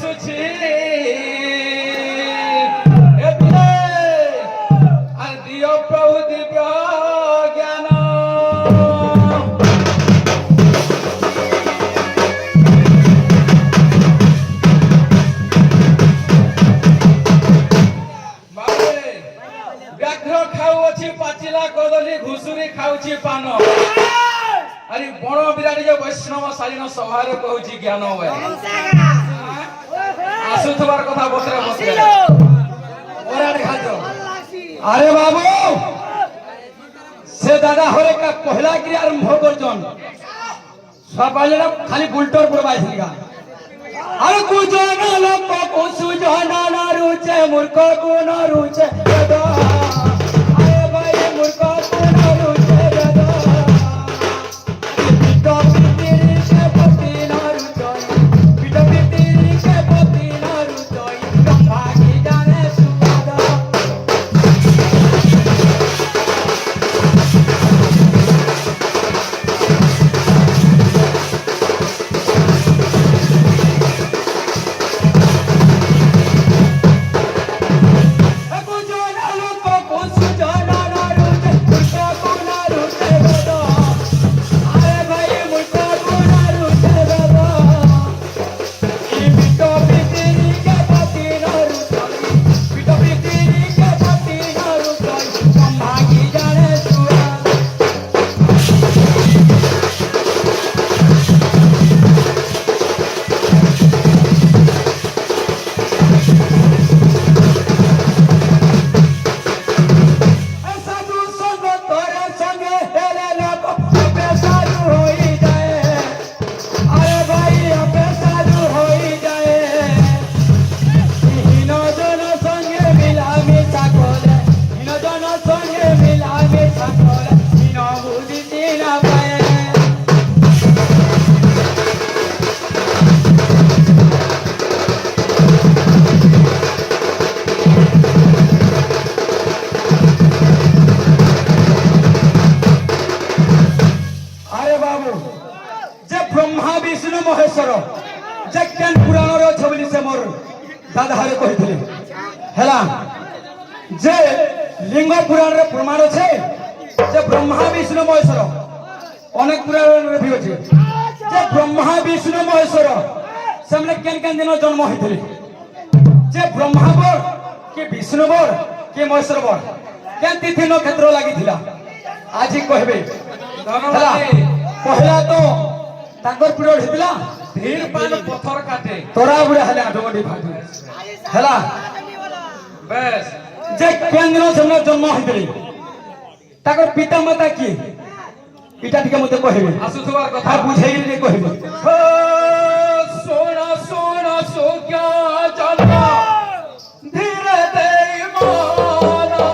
ଆସୁଛି ଦିଅ ପ୍ରଭୁ ଦିବ୍ୟ ଜ୍ଞାନ। ବ୍ୟାଘ୍ର ଖାଉଅଛି ପାଚିଲା କଦଳୀ ଘୁଷୁରି ଖାଉଛି ପାନ। ଆରେ ବଣ ବିରାଟ ଯେ ବୈଷ୍ଣବ ଶାଳୀନ ସଭାରେ କହୁଛି ଜ୍ଞାନ ଆସୁଥିବାର କଥା ବତରେ ବତରେ। আরে বাবু সে দাদা হরে কা পহলা ক্রিয়া আরম্ভ করছন সবাই খালি বুলটর পড়বাই সিগা আর কুজন লোক কুসুজন না রুচে মূর্খ কোন রুচে দাদা আরে ভাই মূর্খ কোন রুচে দাদা পিটো পিতিরি কে পতি না রুচই পিটো পিতিরি কে পতি না রুচই ভাগি জানে সুদাদা। लिंग पुराण रे प्रमाण छे जे ब्रह्मा विष्णु महेश्वर अनेक पुराण रे भी अछि जे ब्रह्मा विष्णु महेश्वर सेमने केन केन दिन जन्म होइथिले जे ब्रह्मा बर के विष्णु बर के महेश्वर बर केन तिथि नक्षत्र लागिथिला आज कहबे हला पहला तो ताकर पीरियड हितला धीर पान पत्थर काटे तोरा बुढ़े हले आठगडी भाटी हला बस जे केन दिन सेमने जन्म होइथिले ताकर पिता माता की इटा टिके मते कहबे आसुथबार कथा बुझेई रे कहबे सोना सोना सो क्या चलना धीरे दे माना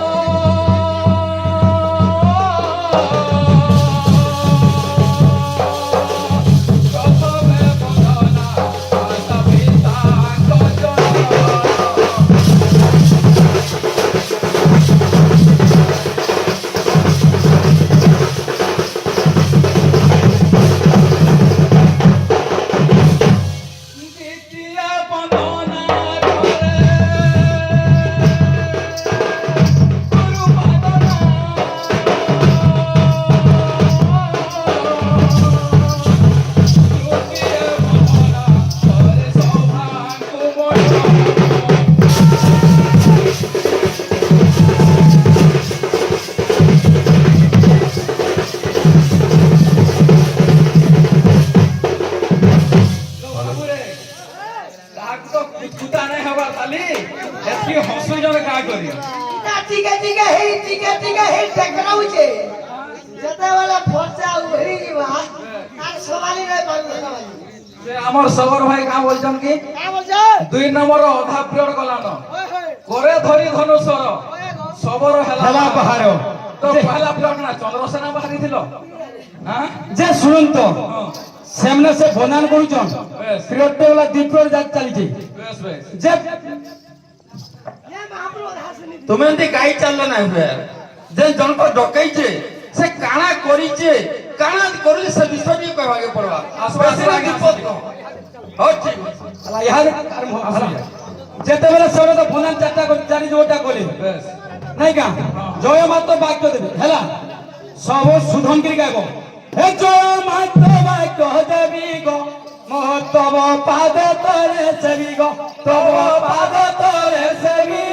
हमर सबर भाई का बोलछन की दुई नंबर आधा पीरियड गलानो करे धरी धनुषर सबर हला बाहर तो पहला पीरियड ना चंद्रसेना बाहरी थिलो हां जे सुनन तो सेमने से बंधन करूछन पीरियड तो वाला दीपर जात चली छी बस बस जे तुमे एंती काई चललो ना हुए जे जन को डकई छे से काना करी छे काना करी से विषय भी कहवा के पड़वा आसपास लागी पत ହଉ ଠିକ ଅଛି ହେଲା ଇହାଦେ ଆରମ୍ଭ ହେଲା ଯେତେବେଳେ ସେମାନେ ତ ବନ୍ଦାନ ଚାରିଟା ଚାରି ଯୋଉଟା କଲେ ବେଶ ନାଇଁ କା ଜୟ ମାତ ବାକ୍ୟ ଦେବେ ହେଲା ସବୁ ସୁଧନ କରି ଗାଇବ হে জয় মাত বাক্য দেবী গো মোহ তব পাদ তলে সেবি গো তব পাদ তলে সেবি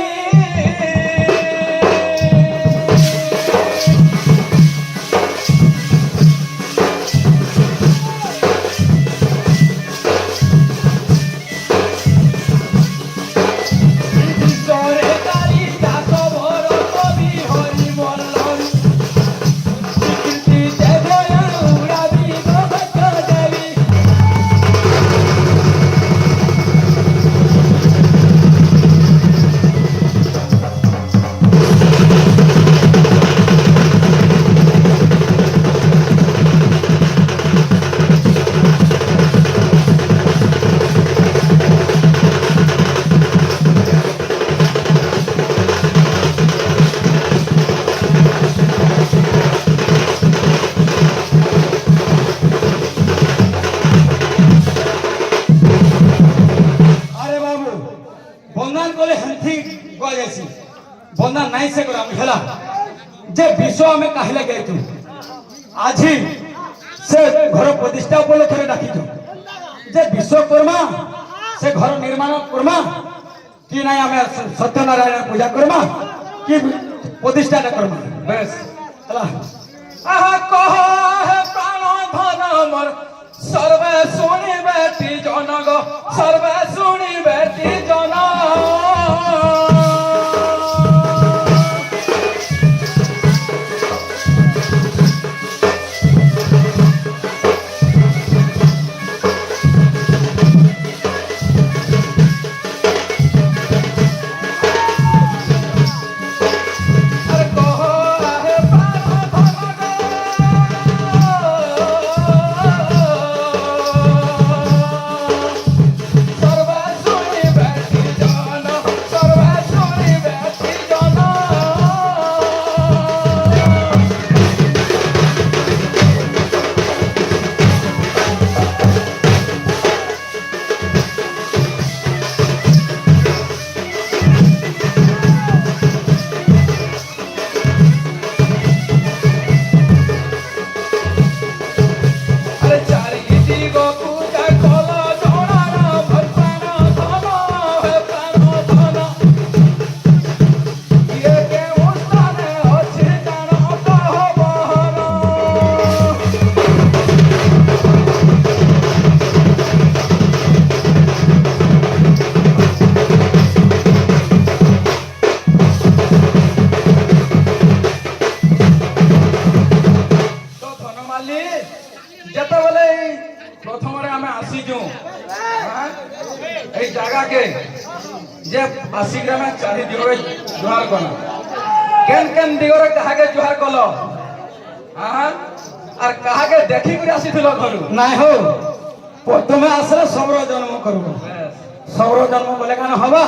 বন্ধা নাই সে করা হেলা যে বিশ্ব আমি কাহিলে গাইতু আজি সে ঘর প্রতিষ্ঠা উপলক্ষে ডাকিছু যে বিশ্বকর্মা সে ঘর নির্মাণ করমা কি নাই আমি সত্যনারায়ণ পূজা করমা কি প্রতিষ্ঠাটা করমা বেশ হেলা আহা কহ হে প্রাণ ধন মোর সর্বে শুনি বেটি জন গো সর্বে শুনি বেটি জন যেতবেলে প্রথমে আমি আসিছু এই জায়গাকে যে আসিকি আমি চারি দিগরে জুহার কলা কেন কেন দিগরে কাহাকে জুহার কল আর কাহাকে দেখি করে আসিছিল ঘর নাই হো প্রথমে আসলে সবর জন্ম করব সবর জন্ম বলে কেন হবা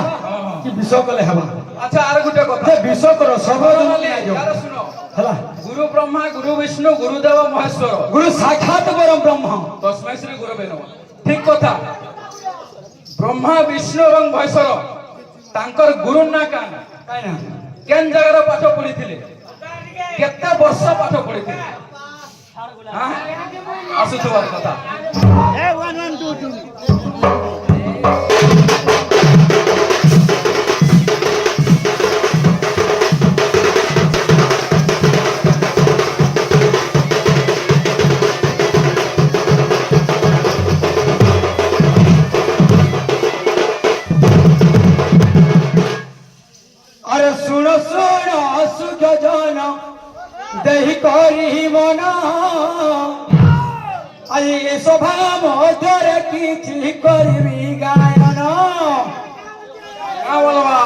কি বিষ কলে হবা আচ্ছা আর গোটে কথা যে বিষ কর সবর জন্ম নাই যাও শুনো হেলা গুরু ব্রহ্মা গুরু বিষ্ণু গুরুদেব মহেশ্বর গুরু সাক্ষাৎ পরম ব্রহ্ম তস্মৈ শ্রী গুরবে নমঃ ঠিক কথা ব্রহ্মা বিষ্ণু এবং মহেশ্বর তাঙ্কর গুরু না কান কাই না কেন জায়গার পাঠ পড়িଥିଲେ কেতে বর্ষ পাঠ পড়িଥିଲେ আসুথবার কথা আরে শুনো শুনো সুখ জন দেহি করি মনা আজ এ সভা মধ্যে কিছু করবি গায়ন বলবা